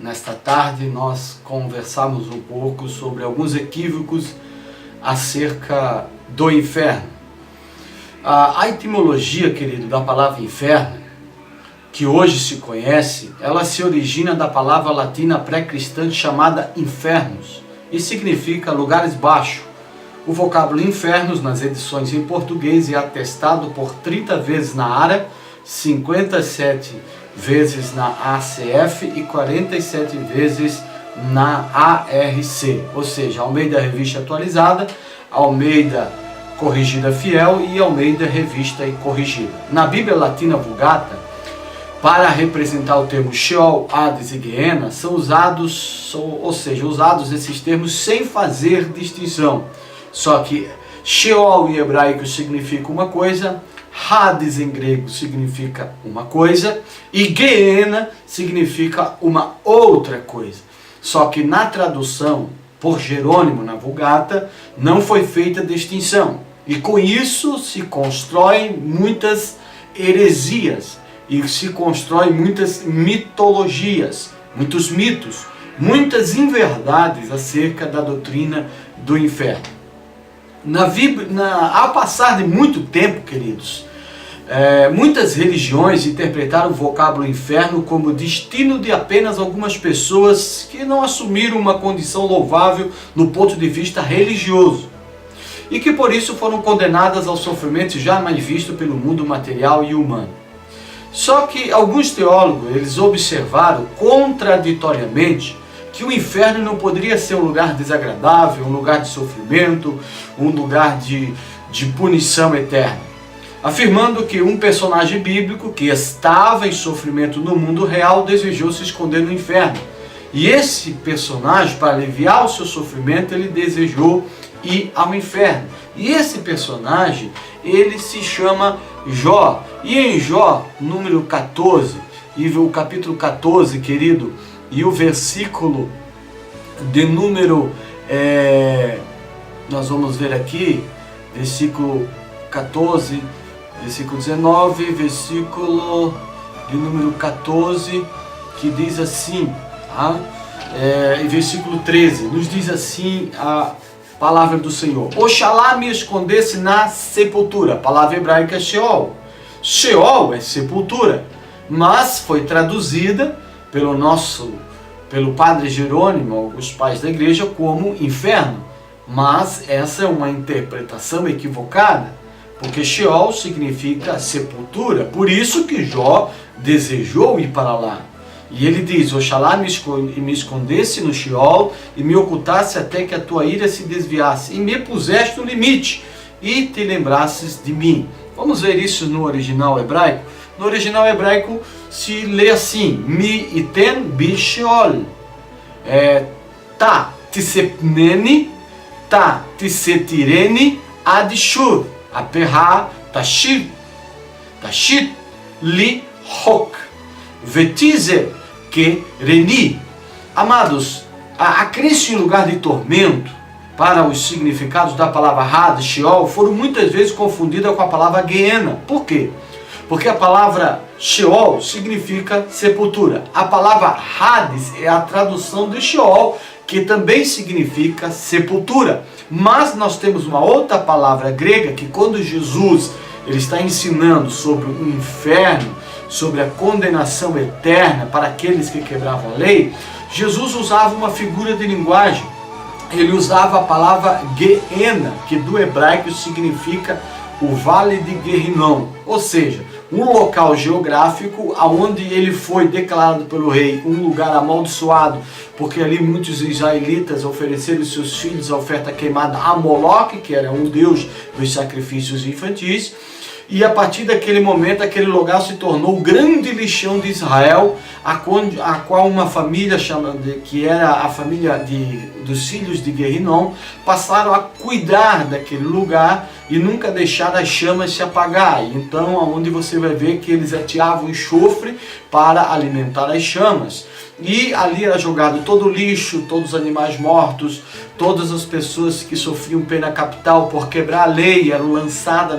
Nesta tarde nós conversamos um pouco sobre alguns equívocos acerca do inferno. A etimologia, querido, da palavra inferno, que hoje se conhece, ela se origina da palavra latina pré-cristã chamada infernus e significa lugares baixos. O vocábulo infernos nas edições em português é atestado por 30 vezes na ARA, 57 vezes na ACF e 47 vezes na ARC, ou seja, Almeida Revista Atualizada, Almeida Corrigida Fiel e Almeida Revista e Corrigida. Na Bíblia Latina Vulgata, para representar o termo Sheol, Hades e Gehenna, são usados esses termos sem fazer distinção. Só que Sheol em hebraico significa uma coisa, Hades em grego significa uma coisa e Gehenna significa uma outra coisa. Só que na tradução por Jerônimo na Vulgata não foi feita distinção. E com isso se constroem muitas heresias e se constroem muitas mitologias, muitos mitos, muitas inverdades acerca da doutrina do inferno. Ao passar de muito tempo, queridos, muitas religiões interpretaram o vocábulo inferno como destino de apenas algumas pessoas que não assumiram uma condição louvável no ponto de vista religioso e que por isso foram condenadas ao sofrimento jamais visto pelo mundo material e humano. Só que alguns teólogos eles observaram contraditoriamente que o inferno não poderia ser um lugar desagradável, um lugar de sofrimento, um lugar de punição eterna, afirmando que um personagem bíblico que estava em sofrimento no mundo real desejou se esconder no inferno. E esse personagem, para aliviar o seu sofrimento, ele desejou ir ao inferno. E esse personagem, ele se chama Jó. E em Jó, número 14, e o capítulo 14, querido, e o versículo de número, nós vamos ver aqui, versículo 14, versículo 19, versículo de número 14, que diz assim, e versículo 13, nos diz assim a palavra do Senhor: Oxalá me escondesse na sepultura. A palavra hebraica é Sheol. Sheol é sepultura, mas foi traduzida pelo padre Jerônimo, os pais da igreja, como inferno. Mas essa é uma interpretação equivocada, porque Sheol significa sepultura, por isso que Jó desejou ir para lá. E ele diz: Oxalá me escondesse no Sheol e me ocultasse até que a tua ira se desviasse, e me puseste no limite, e te lembrasses de mim. Vamos ver isso no original hebraico? No original hebraico se lê assim: Mi iten bi Sheol. Ta tisepneni, ta tisetireni adishur. Aperra tashit li hok. Vetizer que reni. Amados, a crença em lugar de tormento para os significados da palavra Hades, Sheol, foram muitas vezes confundidas com a palavra Gehenna. Por quê? Porque a palavra Sheol significa sepultura. A palavra Hades é a tradução de Sheol, que também significa sepultura. Mas nós temos uma outra palavra grega que, quando Jesus ele está ensinando sobre o inferno, sobre a condenação eterna para aqueles que quebravam a lei, Jesus usava uma figura de linguagem. Ele usava a palavra Gehenna, que do hebraico significa o Vale de Guerrinom, ou seja, um local geográfico onde ele foi declarado pelo rei um lugar amaldiçoado, porque ali muitos israelitas ofereceram seus filhos a oferta queimada a Moloque, que era um deus dos sacrifícios infantis. E a partir daquele momento, aquele lugar se tornou o grande lixão de Israel, a qual uma família, que era a família dos filhos de Guerrinom, passaram a cuidar daquele lugar e nunca deixar as chamas se apagar. Então, onde você vai ver que eles ateavam enxofre para alimentar as chamas. E ali era jogado todo o lixo, todos os animais mortos, todas as pessoas que sofriam pena capital por quebrar a lei eram lançadas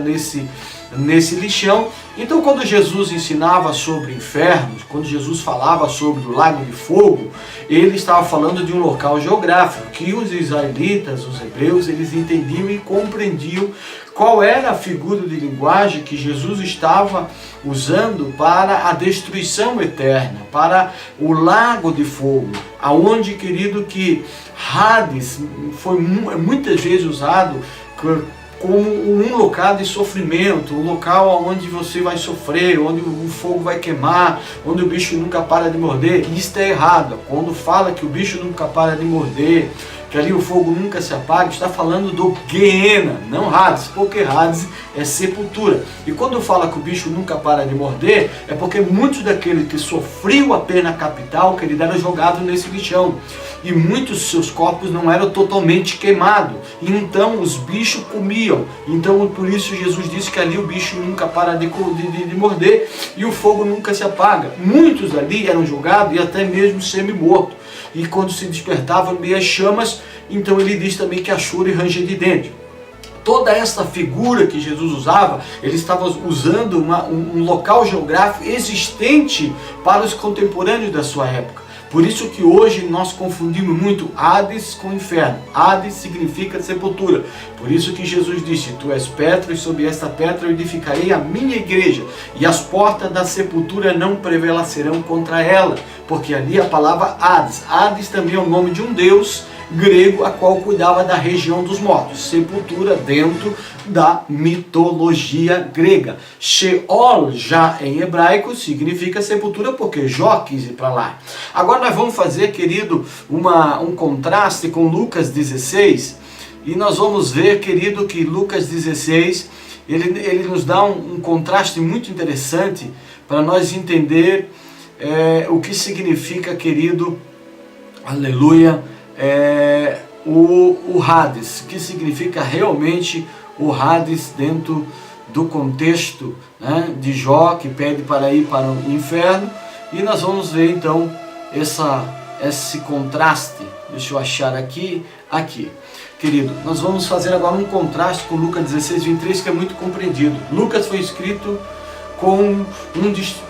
nesse lixão. Então, quando Jesus ensinava sobre infernos, quando Jesus falava sobre o lago de fogo, ele estava falando de um local geográfico que os israelitas, os hebreus, eles entendiam e compreendiam qual era a figura de linguagem que Jesus estava usando para a destruição eterna, para o lago de fogo, aonde, querido, que Hades foi muitas vezes usado como um local de sofrimento, um local onde você vai sofrer, onde o fogo vai queimar, onde o bicho nunca para de morder. E isso é errado. Quando fala que o bicho nunca para de morder, que ali o fogo nunca se apaga, está falando do Gehenna, não Hades, porque Hades é sepultura. E quando fala que o bicho nunca para de morder, é porque muitos daqueles que sofriam a pena capital, que ele era jogado nesse lixão, e muitos de seus corpos não eram totalmente queimados, e então os bichos comiam. Então por isso Jesus disse que ali o bicho nunca para de morder, e o fogo nunca se apaga. Muitos ali eram jogados e até mesmo semi-mortos. E quando se despertavam meio as chamas, então ele diz também que a choro e ranger de dentro. Toda essa figura que Jesus usava, ele estava usando um local geográfico existente para os contemporâneos da sua época. Por isso que hoje nós confundimos muito Hades com inferno. Hades significa sepultura. Por isso que Jesus disse: tu és Pedro, e sobre esta pedra eu edificarei a minha igreja, e as portas da sepultura não prevalecerão contra ela. Porque ali a palavra Hades. Hades também é o nome de um deus grego, a qual cuidava da região dos mortos. Sepultura dentro da mitologia grega. Sheol, já em hebraico, significa sepultura, porque Jó quis ir para lá. Agora nós vamos fazer, querido, um contraste com Lucas 16, e nós vamos ver, querido, que Lucas 16, ele nos dá um contraste muito interessante para nós entender o que significa, querido, aleluia, o Hades, que significa realmente o Hades dentro do contexto, né, de Jó, que pede para ir para o inferno. E nós vamos ver então esse contraste. Deixa eu achar aqui. Querido, nós vamos fazer agora um contraste com Lucas 16, 23, que é muito compreendido. Lucas foi escrito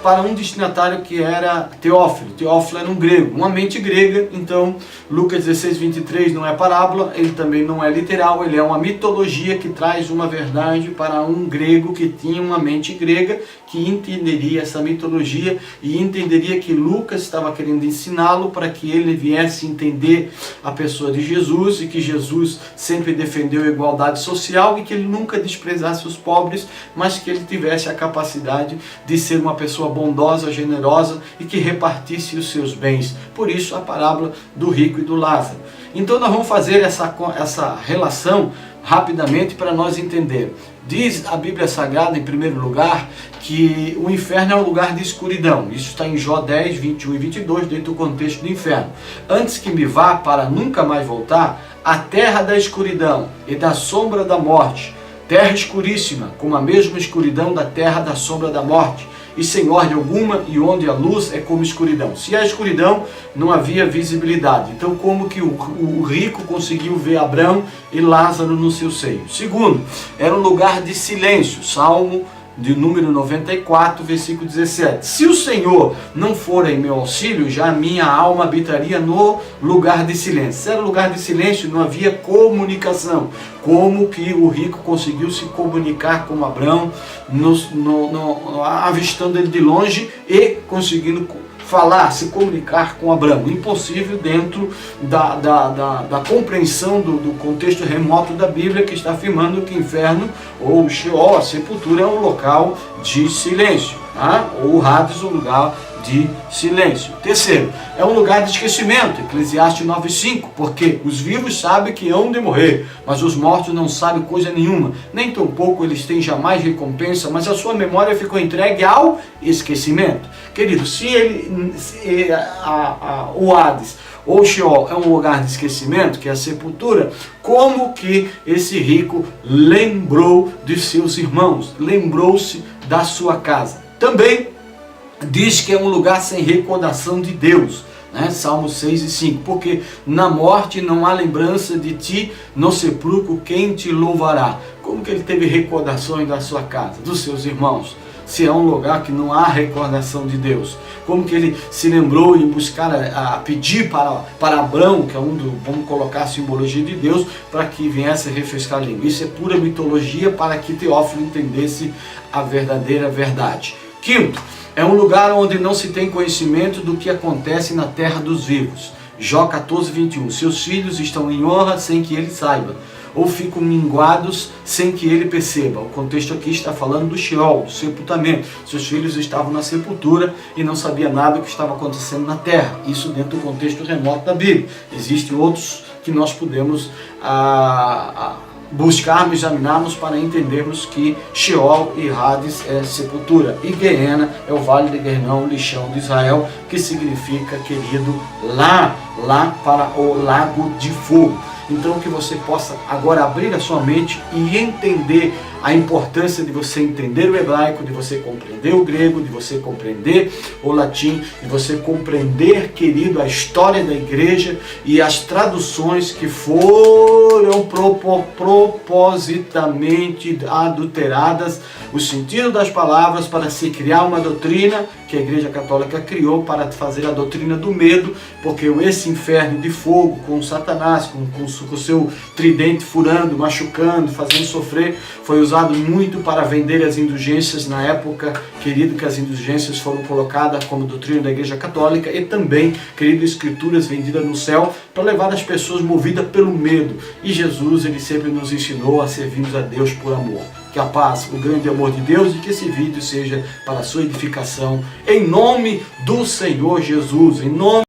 para um destinatário que era Teófilo. Teófilo era um grego, uma mente grega. Então Lucas 16, 23 não é parábola, ele também não é literal, ele é uma mitologia que traz uma verdade para um grego que tinha uma mente grega, que entenderia essa mitologia e entenderia que Lucas estava querendo ensiná-lo para que ele viesse entender a pessoa de Jesus, e que Jesus sempre defendeu a igualdade social, e que ele nunca desprezasse os pobres, mas que ele tivesse a capacidade de ser uma pessoa bondosa, generosa, e que repartisse os seus bens. Por isso a parábola do rico e do Lázaro. Então nós vamos fazer essa relação rapidamente para nós entender. Diz a Bíblia Sagrada, em primeiro lugar, que o inferno é um lugar de escuridão. Isso está em Jó 10, 21 e 22, dentro do contexto do inferno. Antes que me vá para nunca mais voltar, a terra da escuridão e da sombra da morte, terra escuríssima, como a mesma escuridão da terra da sombra da morte, e sem ordem alguma, e onde a luz é como escuridão. Se há escuridão, não havia visibilidade. Então, como que o rico conseguiu ver Abraão e Lázaro no seu seio? Segundo, era um lugar de silêncio. Salmo de número 94, versículo 17. Se o Senhor não for em meu auxílio, já a minha alma habitaria no lugar de silêncio. Se era lugar de silêncio, não havia comunicação. Como que o rico conseguiu se comunicar com Abraão, avistando ele de longe e conseguindo falar, se comunicar com Abraão? Impossível dentro da compreensão do contexto remoto da Bíblia, que está afirmando que o inferno, ou o Sheol, a sepultura, é um local de silêncio, tá? Ou o Hades, um lugar de silêncio. Terceiro, é um lugar de esquecimento, Eclesiastes 9:5, porque os vivos sabem que hão de morrer, mas os mortos não sabem coisa nenhuma, nem tampouco eles têm jamais recompensa, mas a sua memória ficou entregue ao esquecimento. Querido, o Hades ou Sheol é um lugar de esquecimento, que é a sepultura, como que esse rico lembrou de seus irmãos, lembrou-se da sua casa? Também diz que é um lugar sem recordação de Deus, né? Salmo 6 e 5, porque na morte não há lembrança de ti, no sepulcro quem te louvará? Como que ele teve recordações da sua casa, dos seus irmãos? Se é um lugar que não há recordação de Deus, como que ele se lembrou em buscar, a pedir para Abrão, que é vamos colocar a simbologia de Deus, para que viesse a refrescar a língua. Isso é pura mitologia para que Teófilo entendesse a verdadeira verdade. Quinto, é um lugar onde não se tem conhecimento do que acontece na terra dos vivos. Jó 14, 21. Seus filhos estão em honra sem que ele saiba, ou ficam minguados sem que ele perceba. O contexto aqui está falando do Sheol, do sepultamento. Seus filhos estavam na sepultura e não sabia nada do que estava acontecendo na terra. Isso dentro do contexto remoto da Bíblia. Existem outros que nós podemos buscarmos, examinarmos para entendermos que Sheol e Hades é sepultura. E Geena é o vale de Guernom, o lixão de Israel, que significa, querido, lá para o lago de fogo. Então que você possa agora abrir a sua mente e entender a importância de você entender o hebraico, de você compreender o grego, de você compreender o latim, de você compreender, querido, a história da igreja e as traduções que foram propositamente adulteradas, o sentido das palavras para se criar uma doutrina que a Igreja Católica criou para fazer a doutrina do medo, porque esse inferno de fogo com Satanás, com o seu tridente furando, machucando, fazendo sofrer, foi usado muito para vender as indulgências na época, querido, que as indulgências foram colocadas como doutrina da Igreja Católica, e também, querido, escrituras vendidas no céu para levar as pessoas movidas pelo medo. E Jesus, ele sempre nos ensinou a servirmos a Deus por amor. Que a paz, o grande amor de Deus, e que esse vídeo seja para a sua edificação, em nome do Senhor Jesus, em nome